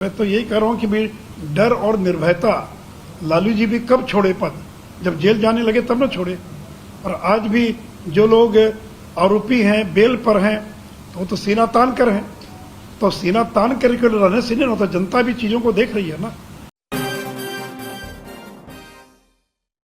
मैं तो यही कह रहा हूँ कि भी डर और निर्भयता लालू जी भी कब छोड़े पद, जब जेल जाने लगे तब न छोड़े। और आज भी जो लोग आरोपी हैं, बेल पर हैं, तो वो तो सीना तान कर हैं। तो सीना तान करके रहने से नहीं होता, जनता भी चीजों को देख रही है ना।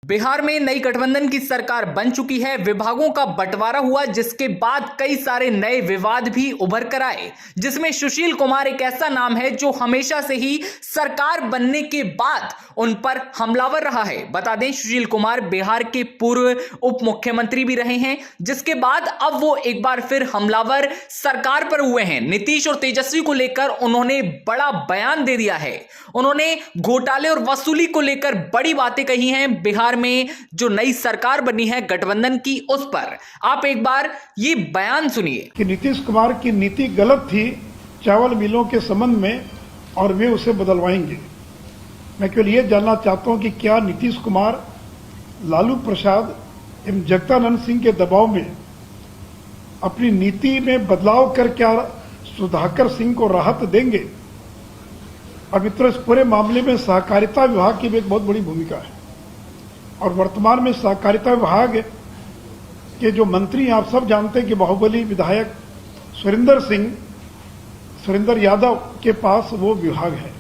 बिहार में नई गठबंधन की सरकार बन चुकी है। विभागों का बंटवारा हुआ, जिसके बाद कई सारे नए विवाद भी उभर कर आए, जिसमें सुशील कुमार एक ऐसा नाम है जो हमेशा से ही सरकार बनने के बाद उन पर हमलावर रहा है। बता दें, सुशील कुमार बिहार के पूर्व उप मुख्यमंत्री भी रहे हैं, जिसके बाद अब वो एक बार फिर हमलावर सरकार पर हुए हैं। नीतीश और तेजस्वी को लेकर उन्होंने बड़ा बयान दे दिया है। उन्होंने घोटाले और वसूली को लेकर बड़ी बातें कही हैं। बिहार में जो नई सरकार बनी है गठबंधन की, उस पर आप एक बार ये बयान सुनिए कि नीतीश कुमार की नीति गलत थी चावल मिलों के संबंध में और वे उसे बदलवाएंगे। मैं केवल ये जानना चाहता हूं कि क्या नीतीश कुमार लालू प्रसाद एवं जगदानंद सिंह के दबाव में अपनी नीति में बदलाव कर क्या सुधाकर सिंह को राहत देंगे? और मित्रों, इस पूरे मामले में सहकारिता विभाग की भी एक बहुत बड़ी भूमिका है। और वर्तमान में सहकारिता विभाग के जो मंत्री, आप सब जानते हैं कि बाहुबली विधायक सुरेंद्र यादव के पास वो विभाग है।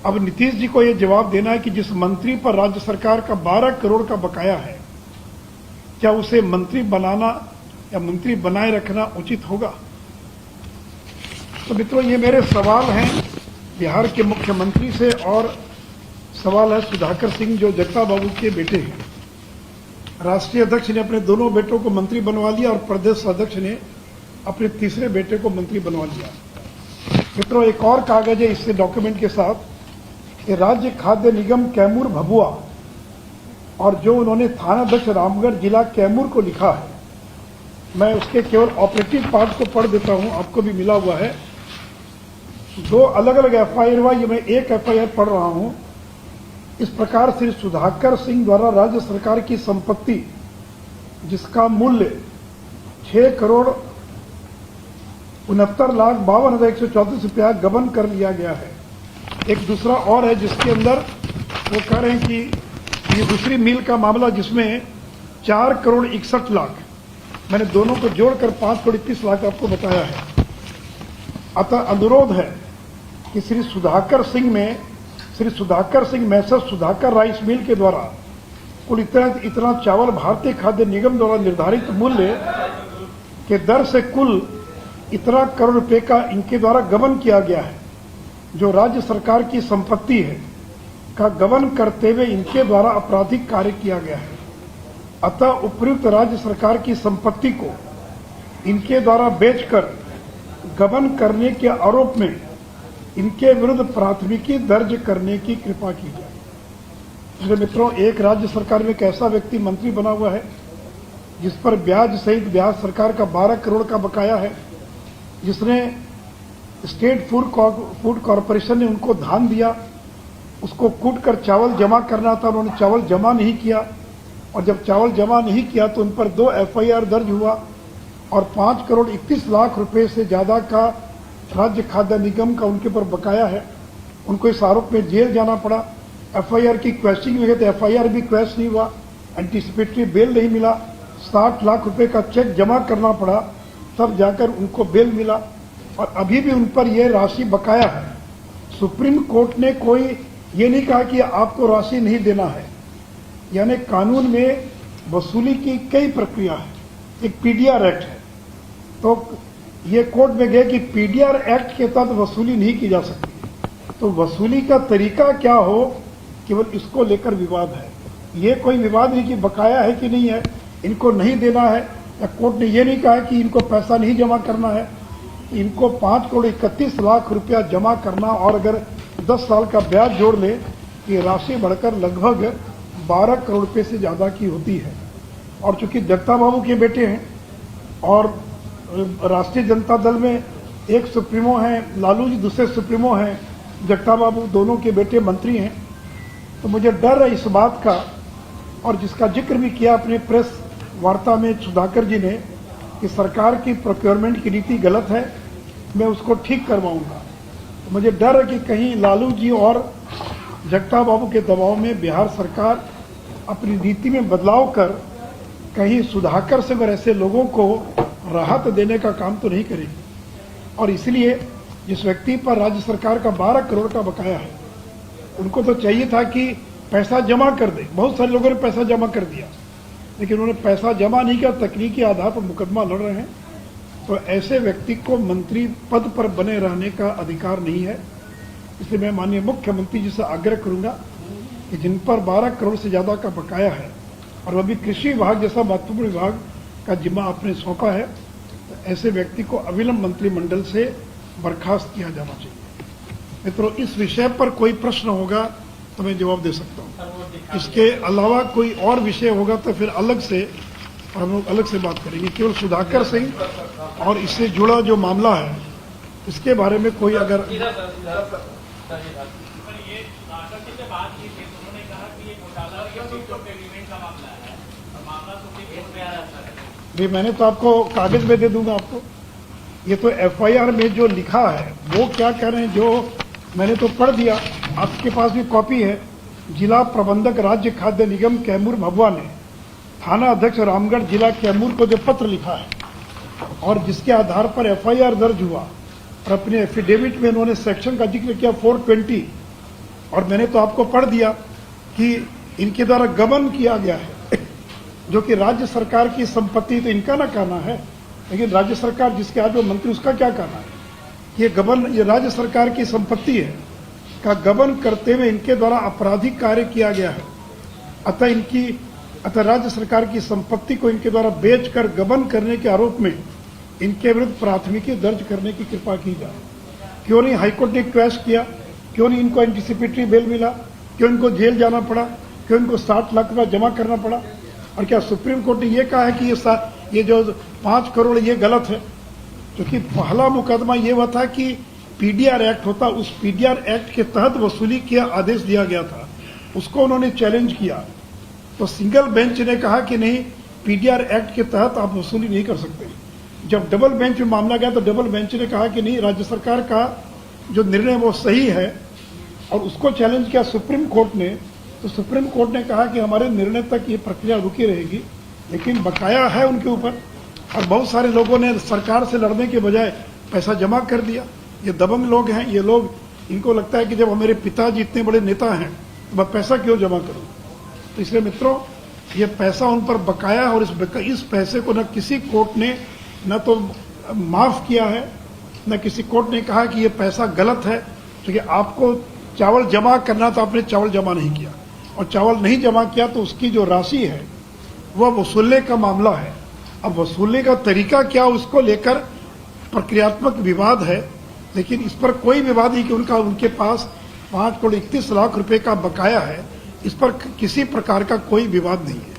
अब नीतीश जी को यह जवाब देना है कि जिस मंत्री पर राज्य सरकार का 12 करोड़ का बकाया है, क्या उसे मंत्री बनाना या मंत्री बनाए रखना उचित होगा? तो मित्रों, ये मेरे सवाल हैं बिहार के मुख्यमंत्री से, और सवाल है सुधाकर सिंह जो जगता बाबू के बेटे हैं। राष्ट्रीय अध्यक्ष ने अपने दोनों बेटों को मंत्री बनवा लिया और प्रदेश अध्यक्ष ने अपने तीसरे बेटे को मंत्री बनवा लिया। मित्रों, एक और कागज है इससे डॉक्यूमेंट के साथ कि राज्य खाद्य निगम कैमूर भभुआ, और जो उन्होंने थानाध्यक्ष रामगढ़ जिला कैमूर को लिखा है, मैं उसके केवल ऑपरेटिव पार्ट को पढ़ देता हूं, आपको भी मिला हुआ है। 2 अलग अलग एफआईआर हुआ, ये मैं एक एफआईआर पढ़ रहा हूं। इस प्रकार श्री सुधाकर सिंह द्वारा राज्य सरकार की संपत्ति जिसका मूल्य 6,69,52,134 रुपया गबन कर लिया गया है। एक दूसरा और है जिसके अंदर वो कह रहे हैं कि ये दूसरी मिल का मामला जिसमें 4,61,00,000, मैंने दोनों को जोड़कर 5,31,00,000 आपको बताया है। अतः अनुरोध है कि श्री सुधाकर सिंह मैसर सुधाकर राइस मिल के द्वारा कुल इतना चावल भारतीय खाद्य निगम द्वारा निर्धारित मूल्य के दर से कुल इतना करोड़ रुपए का इनके द्वारा गबन किया गया है, जो राज्य सरकार की संपत्ति है, का गबन करते हुए इनके द्वारा आपराधिक कार्य किया गया है। अतः उपयुक्त राज्य सरकार की संपत्ति को इनके द्वारा बेचकर गबन करने के आरोप में इनके विरुद्ध प्राथमिकी दर्ज करने की कृपा की जाए। इसलिए मित्रों, एक राज्य सरकार में एक ऐसा व्यक्ति मंत्री बना हुआ है जिस पर ब्याज सहित ब्याज सरकार का 12 करोड़ का बकाया है, जिसने स्टेट फूड कॉरपोरेशन ने उनको धान दिया, उसको कूट कर चावल जमा करना था, उन्होंने चावल जमा नहीं किया, और जब चावल जमा नहीं किया तो उन पर 2 एफआईआर दर्ज हुआ और 5,31,00,000 रुपए से ज्यादा का राज्य खाद्य निगम का उनके ऊपर बकाया है। उनको इस आरोप में जेल जाना पड़ा। एफआईआर की क्वेश्चनिंग हुई तो एफआईआर भी क्वेश्चन नहीं हुआ, एंटीसिपेटरी बेल नहीं मिला, 60 लाख रुपए का चेक जमा करना पड़ा, तब जाकर उनको बेल मिला, और अभी भी उन पर यह राशि बकाया है। सुप्रीम कोर्ट ने कोई ये नहीं कहा कि आपको राशि नहीं देना है, यानी कानून में वसूली की कई प्रक्रिया है। एक पीडीआर एक्ट है, तो ये कोर्ट में गए कि पीडीआर एक्ट के तहत वसूली नहीं की जा सकती। तो वसूली का तरीका क्या हो, केवल इसको लेकर विवाद है। ये कोई विवाद नहीं कि बकाया है कि नहीं है, इनको नहीं देना है, या कोर्ट ने ये नहीं कहा कि इनको पैसा नहीं जमा करना है। इनको 5,31,00,000 रुपया जमा करना, और अगर 10 साल का ब्याज जोड़ ले, ये राशि बढ़कर लगभग 12 करोड़ रुपये से ज्यादा की होती है। और चूंकि जगता बाबू के बेटे हैं और राष्ट्रीय जनता दल में एक सुप्रीमो हैं, लालू जी दूसरे सुप्रीमो हैं, जगता बाबू दोनों के बेटे मंत्री हैं, तो मुझे डर है इस बात का, और जिसका जिक्र भी किया अपने प्रेस वार्ता में सुधाकर जी ने, कि सरकार की प्रोक्योरमेंट की नीति गलत है, मैं उसको ठीक करवाऊंगा। तो मुझे डर है कि कहीं लालू जी और जगताप बाबू के दबाव में बिहार सरकार अपनी नीति में बदलाव कर कहीं सुधाकर सिंह और ऐसे लोगों को राहत देने का काम तो नहीं करेगी। और इसलिए जिस व्यक्ति पर राज्य सरकार का 12 करोड़ का बकाया है, उनको तो चाहिए था कि पैसा जमा कर दे। बहुत सारे लोगों ने पैसा जमा कर दिया, लेकिन उन्होंने पैसा जमा नहीं किया, तकनीकी आधार पर मुकदमा लड़ रहे हैं। तो ऐसे व्यक्ति को मंत्री पद पर बने रहने का अधिकार नहीं है। इसलिए मैं माननीय मुख्यमंत्री जी से आग्रह करूंगा कि जिन पर 12 करोड़ से ज्यादा का बकाया है और वह भी कृषि विभाग जैसा महत्वपूर्ण विभाग का जिम्मा आपने सौंपा है, तो ऐसे व्यक्ति को अविलंब मंत्रिमंडल से बर्खास्त किया जाना चाहिए। मित्रों, इस विषय पर कोई प्रश्न होगा तो मैं जवाब दे सकता हूँ। इसके अलावा कोई और विषय होगा तो फिर अलग से हम लोग अलग से बात करेंगे। केवल सुधाकर सिंह और इससे जुड़ा जो मामला है, इसके बारे में कोई अगर भी मैंने तो आपको कागज में दे दूंगा आपको। ये तो एफआईआर में जो लिखा है वो क्या कह रहे हैं, जो मैंने तो पढ़ दिया, आपके पास भी कॉपी है। जिला प्रबंधक राज्य खाद्य निगम कैमूर भभुआ ने थाना अध्यक्ष रामगढ़ जिला कैमूर को जो पत्र लिखा है और जिसके आधार पर एफआईआर दर्ज हुआ और अपने एफिडेविट में उन्होंने सेक्शन का जिक्र किया 420, और मैंने तो आपको पढ़ दिया कि इनके द्वारा गबन किया गया है, जो कि राज्य सरकार की संपत्ति। तो इनका ना कहना है, लेकिन राज्य सरकार जिसके आज वो मंत्री, उसका क्या कहना है? ये गबन, ये राज्य सरकार की संपत्ति है का गबन करते हुए इनके द्वारा आपराधिक कार्य किया गया है। अतः राज्य सरकार की संपत्ति को इनके द्वारा बेचकर गबन करने के आरोप में इनके विरुद्ध प्राथमिकी दर्ज करने की कृपा की जाए। क्यों नहीं हाईकोर्ट ने रिक्वेस्ट किया? क्यों नहीं इनको एंटीसिपेटरी बेल मिला? क्यों इनको जेल जाना पड़ा? क्यों इनको 60 लाख रुपया जमा करना पड़ा? और क्या सुप्रीम कोर्ट ने यह कहा है कि ये जो 5 करोड़ ये गलत है? क्योंकि पहला मुकदमा ये हुआ था कि पीडीआर एक्ट होता, उस पीडीआर एक्ट के तहत वसूली किया आदेश दिया गया था, उसको उन्होंने चैलेंज किया। तो सिंगल बेंच ने कहा कि नहीं, पीडीआर एक्ट के तहत आप वसूली नहीं कर सकते। जब डबल बेंच में मामला गया तो डबल बेंच ने कहा कि नहीं, राज्य सरकार का जो निर्णय वो सही है, और उसको चैलेंज किया सुप्रीम कोर्ट ने। तो सुप्रीम कोर्ट ने कहा कि हमारे निर्णय तक ये प्रक्रिया रुकी रहेगी, लेकिन बकाया है उनके ऊपर। और बहुत सारे लोगों ने सरकार से लड़ने के बजाय पैसा जमा कर दिया। ये दबंग लोग हैं, ये लोग, इनको लगता है कि जब मेरे पिताजी इतने बड़े नेता हैं तो मैं पैसा क्यों जमा करूं। तो इसलिए मित्रों, ये पैसा उन पर बकाया है और इस पैसे को न किसी कोर्ट ने न तो माफ किया है, न किसी कोर्ट ने कहा कि ये पैसा गलत है। क्योंकि आपको चावल जमा करना, तो आपने चावल जमा नहीं किया, और चावल नहीं जमा किया तो उसकी जो राशि है वह वसूलने का मामला है। अब वसूलने का तरीका क्या, उसको लेकर प्रक्रियात्मक विवाद है, लेकिन इस पर कोई विवाद नहीं कि उनके पास 5 करोड़ 31 लाख रुपए का बकाया है। इस पर किसी प्रकार का कोई विवाद नहीं है।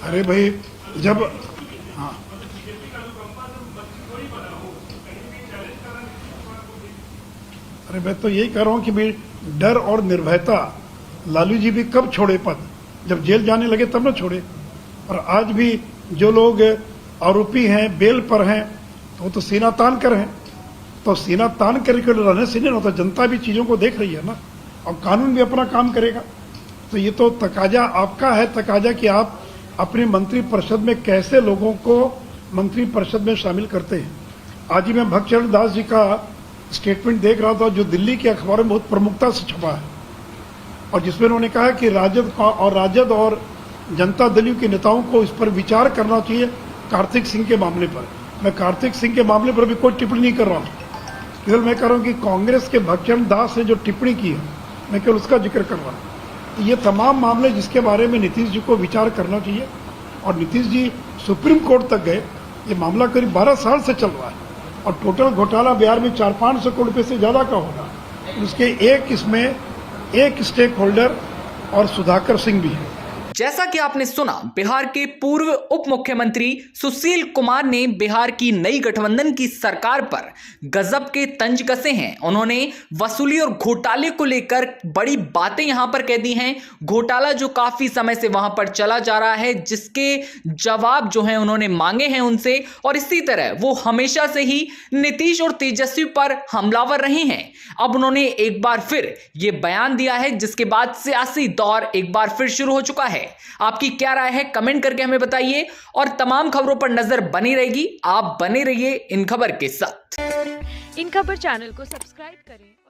अरे भाई, जब हाँ, अरे मैं तो यही कह रहा हूं कि भाई डर और निर्भयता, लालू जी भी कब छोड़े पद, जब जेल जाने लगे तब न छोड़े। और आज भी जो लोग आरोपी हैं, बेल पर हैं, तो वो तो सीना तान कर हैं। तो सीना तान करके रहने से नहीं होता, जनता भी चीजों को देख रही है ना, और कानून भी अपना काम करेगा। तो ये तो तकाजा आपका है, तकाजा कि आप अपनी मंत्रिपरिषद में कैसे लोगों को मंत्रिपरिषद में शामिल करते हैं। आज ही मैं भक्तचरण दास जी का स्टेटमेंट देख रहा था, जो दिल्ली के अखबारों में बहुत प्रमुखता से छपा है, और जिसमें उन्होंने कहा कि राजद और जनता दल के नेताओं को इस पर विचार करना चाहिए कार्तिक सिंह के मामले पर। मैं कार्तिक सिंह के मामले पर भी कोई टिप्पणी नहीं कर रहा हूं, केवल मैं कह रहा हूं कि कांग्रेस के भक्तचरण दास ने जो टिप्पणी की है, मैं केवल उसका जिक्र कर रहा हूं। ये तमाम मामले जिसके बारे में नीतीश जी को विचार करना चाहिए, और नीतीश जी सुप्रीम कोर्ट तक गए। ये मामला करीब 12 साल से चल रहा है, और टोटल घोटाला बिहार में 400-500 करोड़ रुपए से ज्यादा का होगा। उसके इसमें एक स्टेक होल्डर और सुधाकर सिंह भी है। जैसा कि आपने सुना, बिहार के पूर्व उप मुख्यमंत्री सुशील कुमार ने बिहार की नई गठबंधन की सरकार पर गजब के तंज कसे हैं। उन्होंने वसूली और घोटाले को लेकर बड़ी बातें यहां पर कह दी हैं। घोटाला जो काफी समय से वहां पर चला जा रहा है, जिसके जवाब जो हैं उन्होंने मांगे हैं उनसे, और इसी तरह वो हमेशा से ही नीतीश और तेजस्वी पर हमलावर रहे हैं। अब उन्होंने एक बार फिर ये बयान दिया है, जिसके बाद सियासी दौर एक बार फिर शुरू हो चुका है। आपकी क्या राय है, कमेंट करके हमें बताइए, और तमाम खबरों पर नजर बनी रहेगी। आप बने रहिए इन खबर के साथ। इन खबर चैनल को सब्सक्राइब करें।